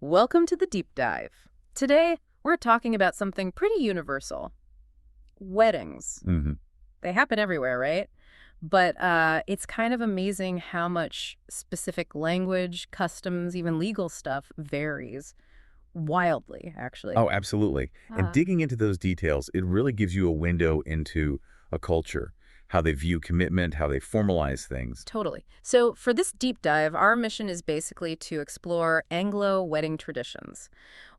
Welcome to the deep dive. Today, we're talking about something pretty universal. Weddings. Hmm. They happen everywhere, right? But it's kind of amazing how much specific language, customs, even legal stuff varies wildly, actually. Oh, absolutely. And Ah. digging into those details, it really gives you a window into a culture, how they view commitment, how they formalize things. Totally. So, for this deep dive, our mission is basically to explore Anglo wedding traditions.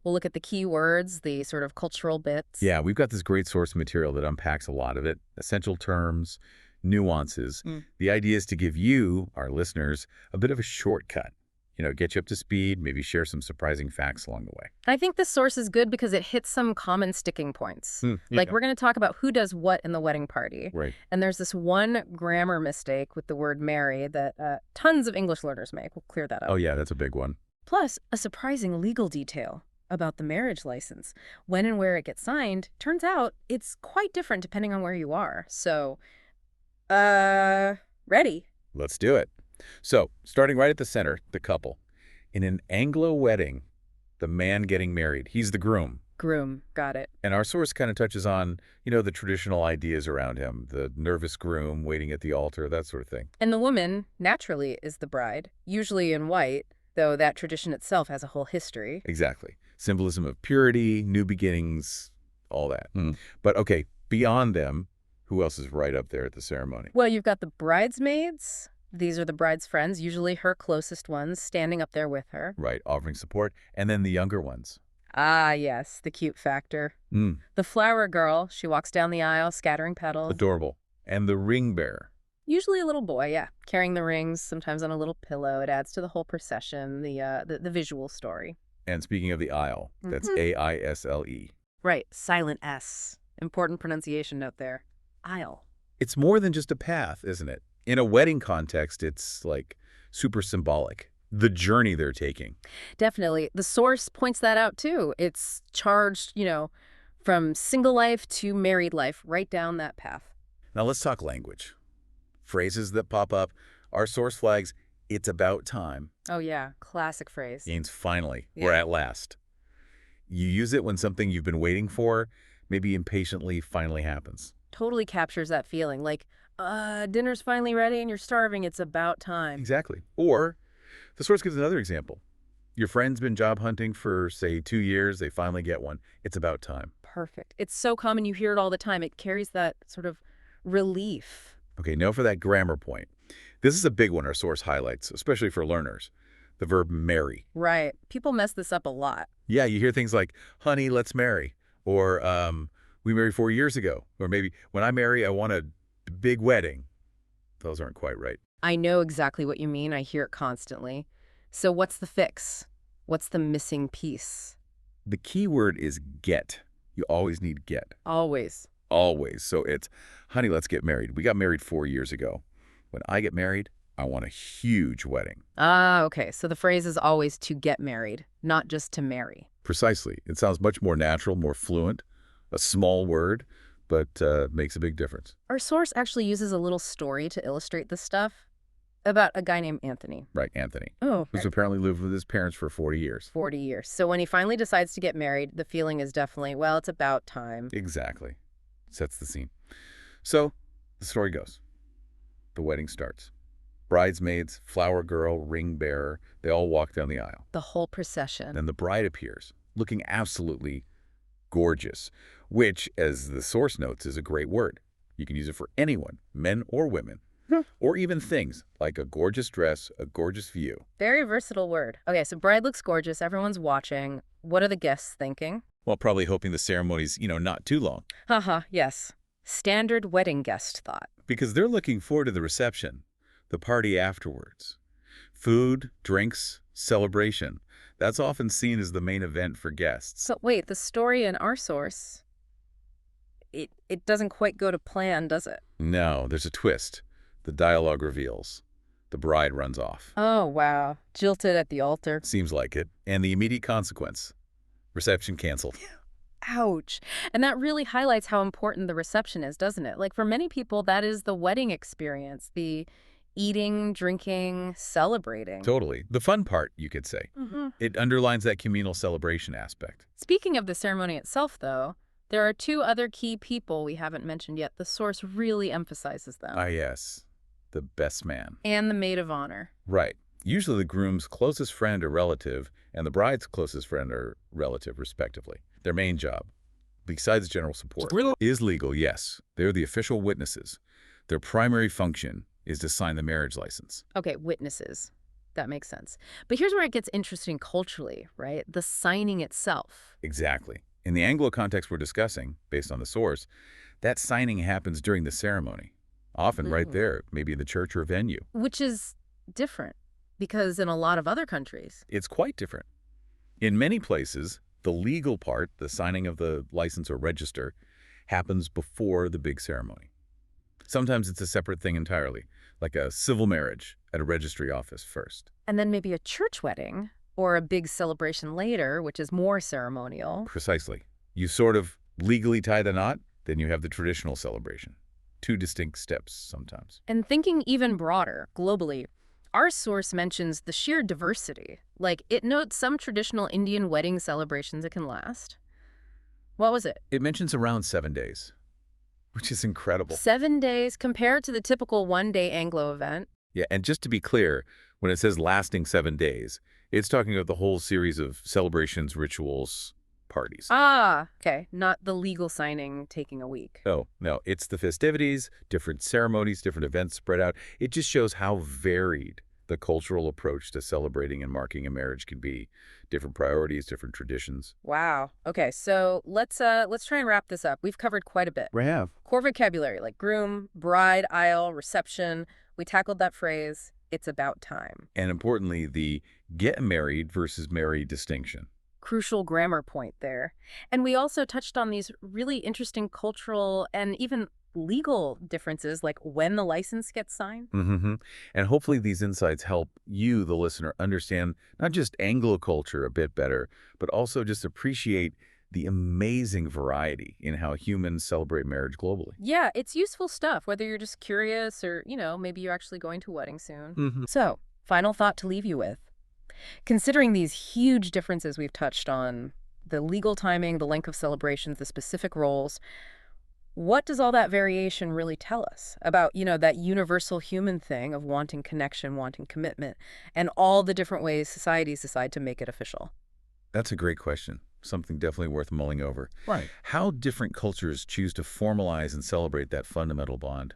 We'll look at the key words, the sort of cultural bits. Yeah, we've got this great source material that unpacks a lot of it, essential terms, nuances. The idea is to give you, our listeners, a bit of a shortcut. Get you up to speed, maybe share some surprising facts along the way. I think this source is good because it hits some common sticking points. Like, Yeah, we're going to talk about who does what in the wedding party. right. And there's this one grammar mistake with the word marry that tons of English learners make. We'll clear that Oh, up. yeah, that's a big one. Plus, a surprising legal detail about the marriage license. When and where it gets signed, turns out it's quite different depending on where you are. So, ready? Let's do it. So, starting right at the center, the couple. In an Anglo wedding, the man getting married, he's the groom. Groom. Got it. And our source kind of touches on, the traditional ideas around him, the nervous groom waiting at the altar, that sort of thing. And the woman, naturally, is the bride, usually in white, though that tradition itself has a whole history. Exactly. Symbolism of purity, new beginnings, all that. But okay, beyond them, who else is right up there at the ceremony? Well, you've got the bridesmaids. These are the bride's friends, usually her closest ones, standing up there with her. Right, offering support. And then the younger ones. Ah, yes, the cute factor. Mm, The flower girl, she walks down the aisle, scattering petals. adorable. And the ring bearer. Usually a little boy, yeah, carrying the rings, sometimes on a little pillow. It adds to the whole procession, the visual story. And speaking of the aisle, that's Mhm. Aisle. Right, silent S. Important pronunciation note there. Aisle. It's more than just a path, isn't it? In a wedding context, it's like super symbolic. The journey they're taking. Definitely. The source points that out too. It's charged, from single life to married life, right down that path. Now let's talk language. Phrases that pop up. Our source flags, it's about time, Oh, yeah. Classic phrase. means finally, or Yeah. at last. You use it when something you've been waiting for, maybe impatiently, finally happens. Totally captures that feeling. Like, dinner's finally ready and you're starving. It's about time. Exactly. Or the source gives another example. Your friend's been job hunting for, say, 2 years. They finally get one. It's about time. Perfect. It's so common. You hear it all the time. It carries that sort of relief. Okay, now for that grammar point. This is a big one our source highlights, especially for learners. The verb marry. Right. People mess this up a lot. Yeah, you hear things like, honey, let's marry. Or we married 4 years ago. Or maybe when I marry, I want a big wedding. Those aren't quite right. I know exactly what you mean. I hear it constantly. So what's the fix? What's the missing piece? The key word is get. You always need get. Always. Always. So it's, honey, let's get married. We got married 4 years ago. When I get married, I want a huge wedding. Ah, okay. So the phrase is always to get married, not just to marry. Precisely. It sounds much more natural, more fluent, a small word, but makes a big difference. Our source actually uses a little story to illustrate this stuff about a guy named Anthony. Right, Anthony, Oh, who's apparently lived with his parents for 40 years. 40 years. So when he finally decides to get married, the feeling is definitely, well, it's about time. Exactly. Sets the scene. So the story goes. The wedding starts. Bridesmaids, flower girl, ring bearer, they all walk down the aisle. The whole procession. Then the bride appears, looking absolutely gorgeous, which, as the source notes, is a great word. You can use it for anyone, men or women, or even things like a gorgeous dress, a gorgeous view. Very versatile word. Okay, so bride looks gorgeous. Everyone's watching. What are the guests thinking? Well, probably hoping the ceremony's, not too long, Haha, yes. Standard wedding guest thought. because they're looking forward to the reception, the party afterwards. Food, drinks, celebration. That's often seen as the main event for guests. So wait, the story in our source, it doesn't quite go to plan, does it? No, there's a twist. The dialogue reveals. The bride runs off. Oh, wow. Jilted at the altar. Seems like it. And the immediate consequence. Reception canceled. Ouch. And that really highlights how important the reception is, doesn't it? Like for many people, that is the wedding experience, the eating, drinking, celebrating. Totally. The fun part, you could say. It underlines that communal celebration aspect. Speaking of the ceremony itself, though, there are two other key people we haven't mentioned yet. The source really emphasizes them. Ah, yes. The best man. And the maid of honor. Right. Usually the groom's closest friend or relative and the bride's closest friend or relative, respectively. Their main job, besides general support, is legal, yes. They're the official witnesses. Their primary function is to sign the marriage license. Okay, witnesses. That makes sense. But here's where it gets interesting culturally, right? The signing itself. Exactly. In the Anglo context we're discussing, based on the source, that signing happens during the ceremony. Often right there, maybe in the church or venue. Which is different, because in a lot of other countries. It's quite different. In many places, the legal part, the signing of the license or register, happens before the big ceremony. Sometimes it's a separate thing entirely, like a civil marriage at a registry office first. And then maybe a church wedding or a big celebration later, which is more ceremonial. Precisely. You sort of legally tie the knot, then you have the traditional celebration. Two distinct steps sometimes. And thinking even broader, globally, our source mentions the sheer diversity. Like, it notes some traditional Indian wedding celebrations that can last. What was it? It mentions around 7 days, which is incredible. 7 days compared to the typical one-day Anglo event. Yeah, and just to be clear, when it says lasting 7 days, it's talking about the whole series of celebrations, rituals, parties. Ah, okay. Not the legal signing taking a week. Oh, no, it's the festivities, different ceremonies, different events spread out. It just shows how varied the cultural approach to celebrating and marking a marriage can be. Different priorities, different traditions. Wow. Okay, so let's try and wrap this up. We've covered quite a bit. We have. Core vocabulary like groom, bride, aisle, reception. We tackled that phrase, it's about time. And importantly, the get married versus marry distinction. Crucial grammar point there. And we also touched on these really interesting cultural and even legal differences, like when the license gets signed. And hopefully these insights help you, the listener, understand not just Anglo culture a bit better, but also just appreciate the amazing variety in how humans celebrate marriage globally. Yeah, it's useful stuff, whether you're just curious or, maybe you're actually going to a wedding soon. So, final thought to leave you with. Considering these huge differences we've touched on, the legal timing, the length of celebrations, the specific roles, what does all that variation really tell us about, that universal human thing of wanting connection, wanting commitment, and all the different ways societies decide to make it official? That's a great question. Something definitely worth mulling over. Right. How different cultures choose to formalize and celebrate that fundamental bond.